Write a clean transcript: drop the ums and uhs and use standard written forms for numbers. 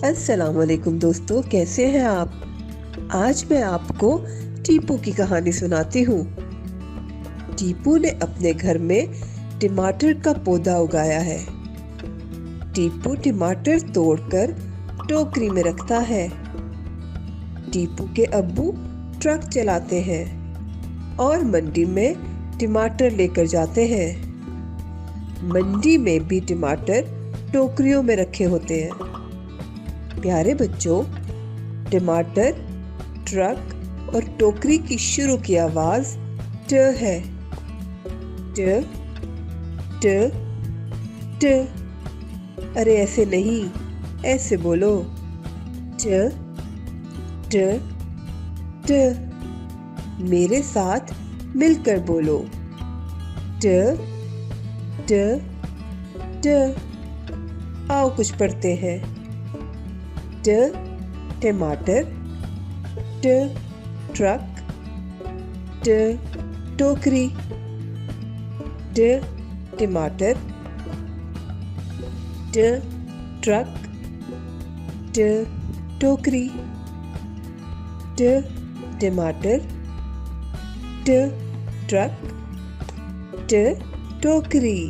अस्सलामुअलैकुम दोस्तों, कैसे हैं आप। आज मैं आपको टीपू की कहानी सुनाती हूँ। टीपू ने अपने घर में टमाटर का पौधा उगाया है। टीपू टमाटर तोड़कर टोकरी में रखता है। टीपू के अब्बू ट्रक चलाते हैं और मंडी में टमाटर लेकर जाते हैं। मंडी में भी टमाटर टोकरियों में रखे होते हैं। प्यारे बच्चों, टमाटर, ट्रक और टोकरी की शुरू की आवाज ट है। ट ट ट। अरे ऐसे नहीं, ऐसे बोलो। ट ट ट। मेरे साथ मिलकर बोलो। ट ट ट। आओ कुछ पढ़ते हैं। ट टमाटर, ट ट्रक, ट टोकरी, ट टमाटर, ट ट्रक, ट टोकरी, ट टमाटर, ट ट्रक, ट टोकरी।